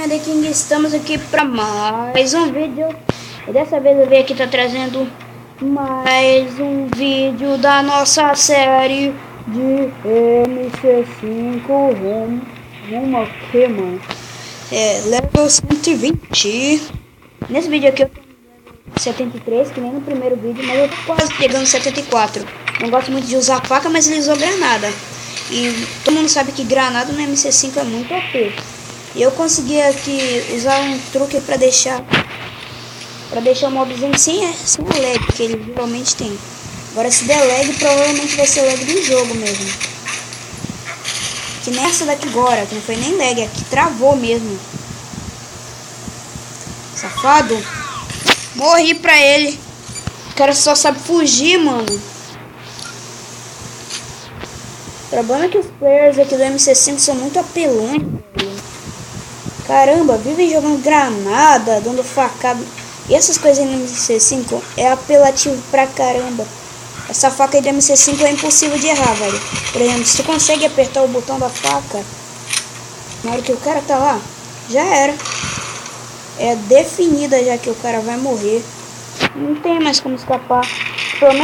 galerinha The King, estamos aqui para mais um vídeo. E dessa vez eu venho aqui trazendo mais um vídeo da nossa série de MC5 rumo ao que, mano? Level 120. Nesse vídeo aqui eu tenho level 73, que nem no primeiro vídeo, mas eu tô quase pegando 74. Não gosto muito de usar faca, mas ele usou granada. E todo mundo sabe que granada no MC5 é muito OP. E eu consegui aqui usar um truque para deixar o mobzinho sem a lag que ele geralmente tem. Agora se der lag, provavelmente vai ser lag do jogo mesmo. Que nessa daqui agora, que não foi nem lag, aqui travou mesmo. Safado. Morri pra ele. O cara só sabe fugir, mano. O problema é que os players aqui do MC5 são muito apelões. Caramba, vivem jogando granada, dando facada. E essas coisas aí no MC5 é apelativo pra caramba. Essa faca aí do MC5 é impossível de errar, velho. Por exemplo, se tu consegue apertar o botão da faca na hora que o cara tá lá, já era. É definida já que o cara vai morrer. Não tem mais como escapar. Pelo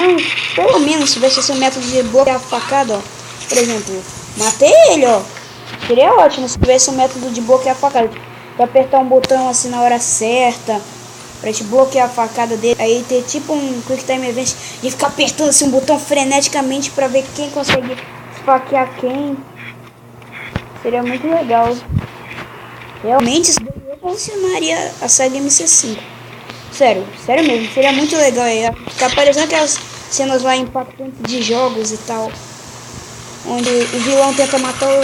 menos se tivesse esse método de bloquear a facada, ó. Por exemplo, matei ele, ó. Seria ótimo se tivesse um método de bloquear a facada. Pra apertar um botão assim na hora certa, pra te bloquear a facada dele. Aí ter tipo um Quick Time Event e ficar apertando assim um botão freneticamente pra ver quem consegue esfaquear quem. Seria muito legal. Realmente isso revolucionaria a saga MC5. Sério mesmo. Seria muito legal. Ficar parecendo aquelas cenas lá impactantes de jogos e tal. Onde o vilão tenta matar o...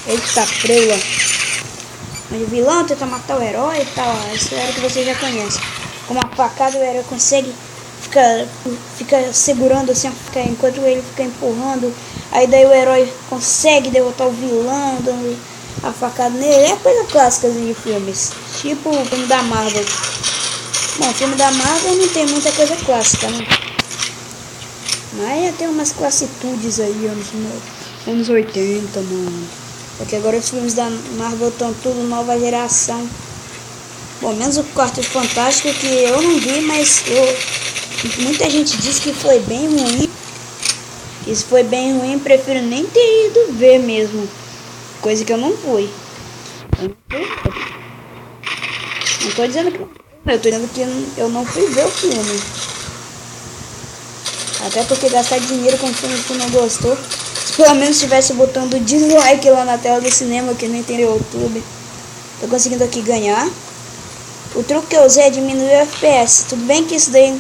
Eita, preula. Onde o vilão tenta matar o herói e tal. Essa era que você já conhece. Com uma facada o herói consegue fica segurando assim enquanto ele fica empurrando. Aí daí o herói consegue derrotar o vilão, dando a facada nele. É coisa clássica de filmes. Tipo o filme da Marvel. Bom, o filme da Marvel não tem muita coisa clássica, né? Mas tem umas classitudes aí, anos 80, mano. Porque agora os filmes da Marvel estão tudo nova geração. Bom, menos o Quarteto Fantástico, que eu não vi, mas muita gente disse que foi bem ruim. E se foi bem ruim, prefiro nem ter ido ver mesmo. Coisa que eu não fui. Não tô dizendo que eu tô dizendo que eu não fui ver o filme. Até porque gastar dinheiro com um filme que tu não gostou. Se pelo menos tivesse botando dislike lá na tela do cinema, que não tem no YouTube. Tô conseguindo aqui ganhar. O truque que eu usei é diminuir o FPS. Tudo bem que isso daí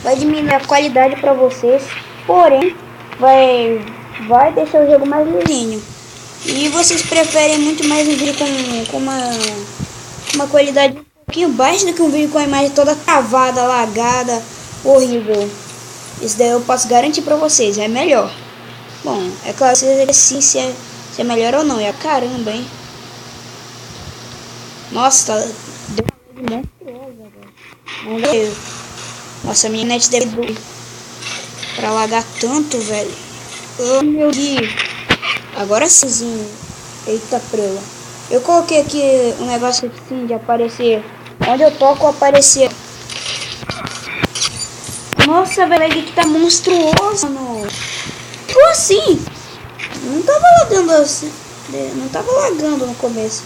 vai diminuir a qualidade pra vocês. Porém, vai deixar o jogo mais lisinho. E vocês preferem muito mais um vídeo com uma qualidade um pouquinho baixa do que um vídeo com a imagem toda travada, lagada, horrível. Isso daí eu posso garantir pra vocês, é melhor. Bom, é claro que se é melhor ou não. É caramba, hein? Nossa, tá... Deu uma monstruosa, velho. Nossa, a minha net deve doer pra lagar tanto, velho. Oh, meu Deus. Agora sim. Eita, preula. Eu coloquei aqui um negócio assim de aparecer. Onde eu toco, aparecer. Nossa, velho, que tá monstruoso, mano. Ficou assim. Não tava lagando assim. Não tava lagando no começo.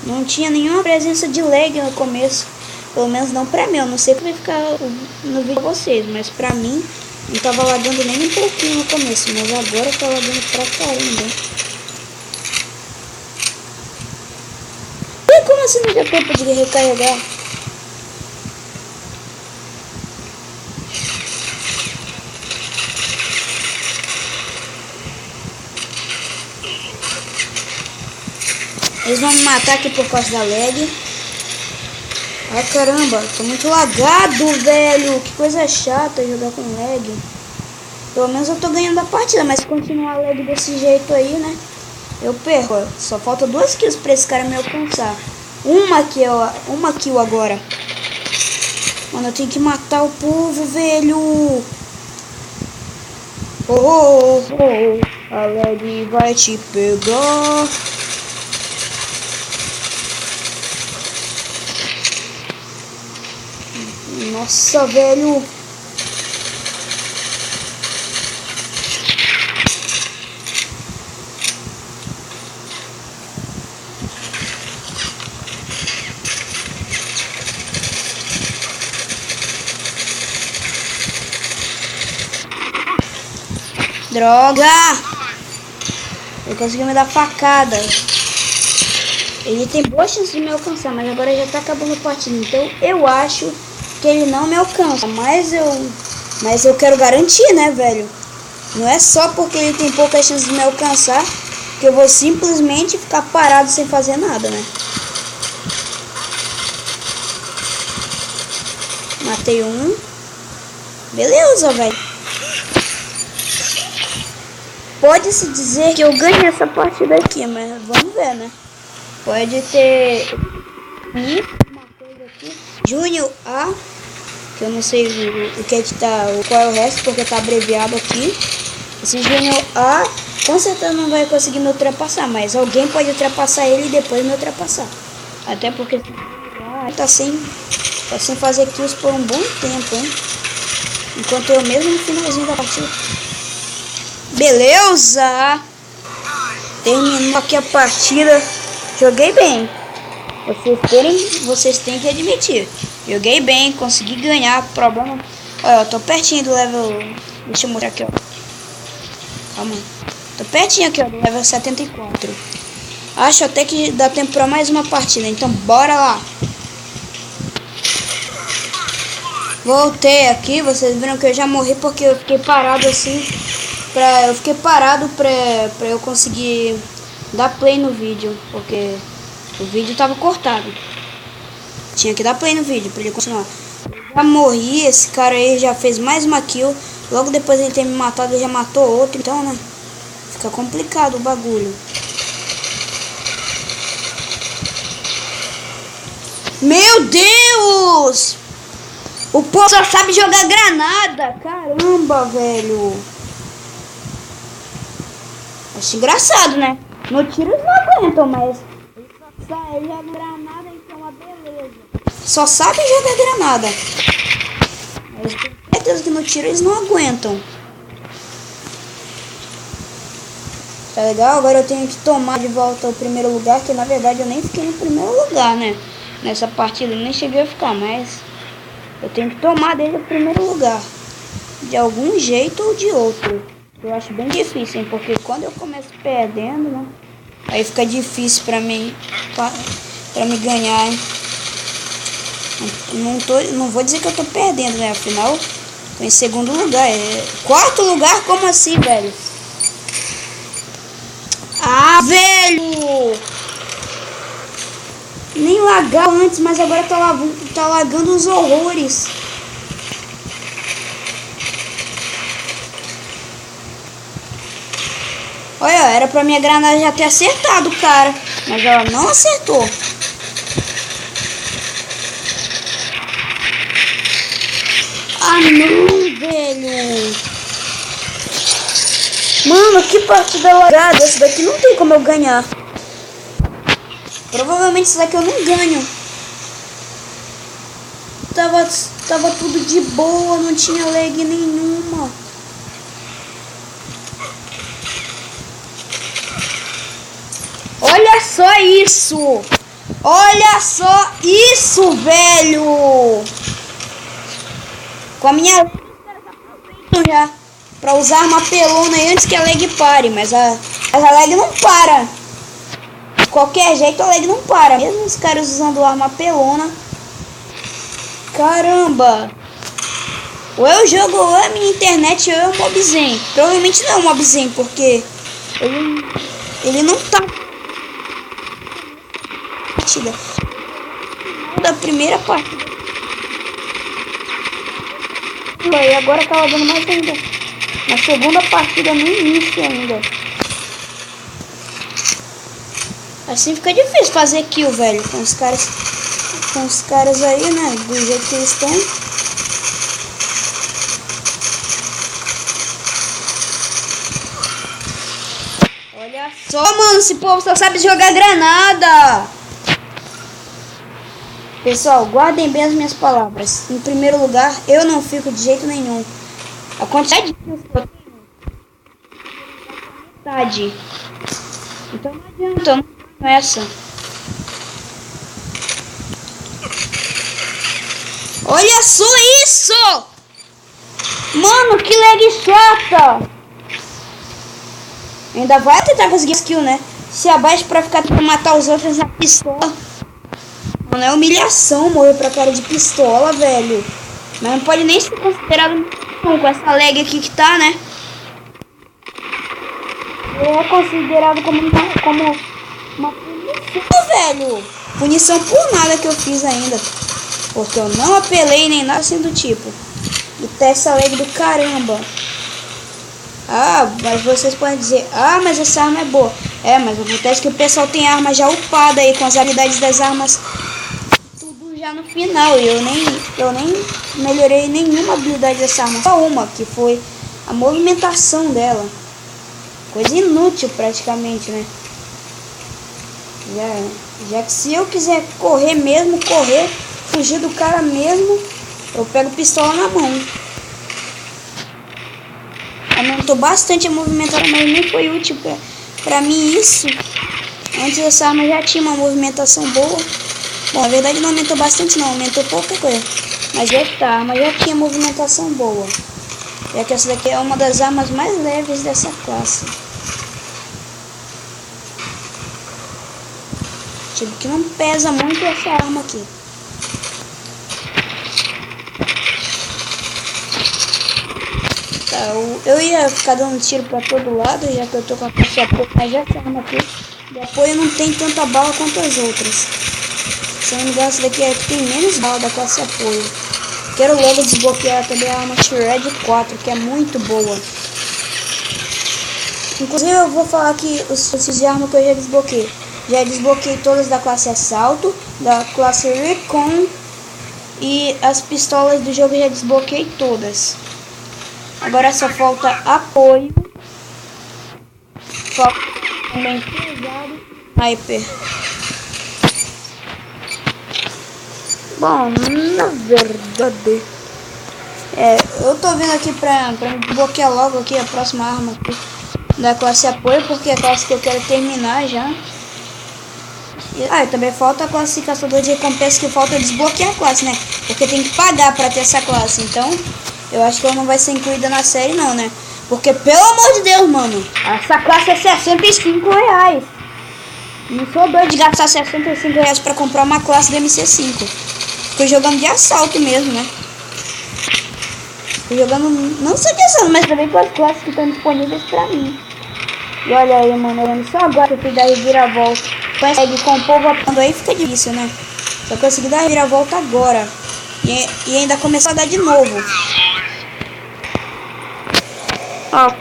Não tinha nenhuma presença de lag no começo. Pelo menos não pra mim. Eu não sei como vai ficar no vídeo pra vocês. Mas pra mim, não tava lagando nem um pouquinho no começo. Mas agora tá lagando pra caramba. E como assim não deu tempo de recarregar? Eles vão me matar aqui por causa da lag. Ai caramba, tô muito lagado, velho. Que coisa chata jogar com lag. Pelo menos eu tô ganhando a partida, mas se continuar lag desse jeito aí, né? Eu perco. Só falta 2 kills pra esse cara me alcançar. Uma kill agora. Mano, eu tenho que matar o povo, velho. A lag vai te pegar. Nossa, velho. Droga! Ele conseguiu me dar facada. Ele tem boa chance de me alcançar, mas agora já tá acabando a partida. Então eu acho que ele não me alcança. Mas eu quero garantir, né, velho? Não é só porque ele tem pouca chance de me alcançar que eu vou simplesmente ficar parado sem fazer nada, né? Matei um. Beleza, velho. Pode-se dizer que eu ganhei essa partida aqui, mas vamos ver, né? Pode ter uma coisa aqui. Júnior A, que eu não sei o que é que tá, qual é o resto, porque tá abreviado aqui. Esse Júnior A com certeza não vai conseguir me ultrapassar, mas alguém pode ultrapassar ele e depois me ultrapassar. Até porque tá sem fazer kills por um bom tempo, hein? Enquanto eu mesmo no finalzinho da partida. Beleza! Terminou aqui a partida. Joguei bem. Vocês têm que admitir. Joguei bem, consegui ganhar. Problema. Olha, eu tô pertinho do level. Deixa eu mostrar aqui, ó. Calma aí. Tô pertinho aqui, ó, do level 74. Acho até que dá tempo pra mais uma partida. Então bora lá. Voltei aqui. Vocês viram que eu já morri porque eu fiquei parado assim. Eu fiquei parado pra eu conseguir dar play no vídeo, porque o vídeo tava cortado. Tinha que dar play no vídeo pra ele continuar. Eu já morri, esse cara aí já fez mais uma kill. Logo depois ele ter me matado, ele já matou outro, então, né? Fica complicado o bagulho. Meu Deus! O povo só sabe jogar granada! Caramba, velho! Acho engraçado, né? No tiro eles não aguentam, mas ele joga granada, então é uma beleza. Só sabem jogar granada. Mas tenho certeza que no tiro eles não aguentam. Tá legal? Agora eu tenho que tomar de volta o primeiro lugar, que na verdade eu nem fiquei no primeiro lugar, né? Nessa partida eu nem cheguei a ficar, mas eu tenho que tomar dele o primeiro lugar. De algum jeito ou de outro. Eu acho bem difícil, hein? Porque quando eu começo perdendo, né? Aí fica difícil pra mim ganhar, hein? Não vou dizer que eu tô perdendo, né? Afinal, tô em segundo lugar. Quarto lugar? Como assim, velho? Ah, velho! Nem lagava antes, mas agora tá lagando uns horrores. Olha, era pra minha granada já ter acertado o cara, mas ela não acertou. Ah, não, velho. Mano, que partida lagada. Essa daqui não tem como eu ganhar. Provavelmente essa daqui eu não ganho. Tava tudo de boa, não tinha lag nenhuma. Olha só isso! Olha só isso, velho! Com a minha já pra usar uma pelona aí antes que a lag pare, mas a lag não para. De qualquer jeito a lag não para. Mesmo os caras usando arma pelona. Caramba! Ou é o jogo, ou é a minha internet, ou é o Mobzen. Provavelmente não é o Mobzen, porque ele não tá partida. Da primeira partida. E agora tá dando mais ainda. Na segunda partida no início ainda. Assim fica difícil fazer kill, velho. Com os caras aí, né? Do jeito que eles estão. Olha só, mano. Esse povo só sabe jogar granada. Pessoal, guardem bem as minhas palavras. Em primeiro lugar, eu não fico de jeito nenhum. A quantidade de kills que eu tenho é metade. Então não adianta, eu não tenho essa. Olha só isso! Mano, que lag chata! Ainda vai tentar conseguir skill, né? Se abaixa pra ficar tentando matar os outros na pistola. Mano, é humilhação morrer pra cara de pistola, velho. Mas não pode nem ser considerado com essa lag aqui que tá, né? É considerado como uma punição, velho. Punição por nada que eu fiz ainda. Porque eu não apelei nem nada assim do tipo. E tá essa lag do caramba. Ah, mas vocês podem dizer, ah, mas essa arma é boa. É, mas acontece que o pessoal tem arma já upada aí, com as habilidades das armas tudo já no final. E eu nem melhorei nenhuma habilidade dessa arma. Só uma, que foi a movimentação dela. Coisa inútil praticamente, né? Já que se eu quiser correr mesmo, fugir do cara mesmo, eu pego pistola na mão. Aumentou bastante a movimentação, mas nem foi útil pra mim isso. Antes essa arma já tinha uma movimentação boa. Bom, na verdade não aumentou bastante não, aumentou pouca coisa. Mas essa arma já tinha movimentação boa. Já que essa daqui é uma das armas mais leves dessa classe. Tipo que não pesa muito essa arma aqui. Eu ia ficar dando tiro pra todo lado, já que eu tô com a classe apoio, mas essa arma aqui de apoio não tem tanta bala quanto as outras. Se eu não me engano, essa daqui é que tem menos bala da classe apoio. Quero logo desbloquear também a arma T-Red 4, que é muito boa. Inclusive eu vou falar que os tipos de arma que eu já desbloqueei. Já desbloqueei todas da classe Assalto, da classe Recon e as pistolas do jogo eu já desbloqueei todas. Agora só falta apoio. Falta também pesado. Sniper. Bom, na verdade, eu tô vindo aqui pra desbloquear logo aqui a próxima arma aqui da classe apoio, porque é a classe que eu quero terminar já. E também falta a classe caçador de recompensa, que falta desbloquear a classe, né? Porque tem que pagar pra ter essa classe, então eu acho que ela não vai ser incluída na série não, né? Porque, pelo amor de Deus, mano, essa classe é R$65. Não sou doido de gastar R$65 pra comprar uma classe do MC5. Fico jogando de assalto mesmo, né? Fico jogando, não só de assalto, mas também com as classes que estão disponíveis pra mim. E olha aí, mano, só agora que eu fiz dar reviravolta. Consegue com o povo apontando aí, fica difícil, né? Só consegui dar reviravolta agora. E ainda começar a dar de novo.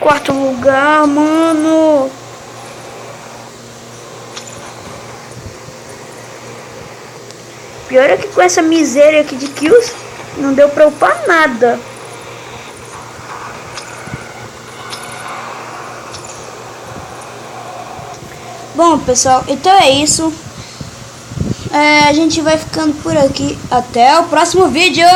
Quarto lugar, mano. Pior é que com essa miséria aqui de kills, não deu pra upar nada. Bom, pessoal, então é isso. A gente vai ficando por aqui. Até o próximo vídeo.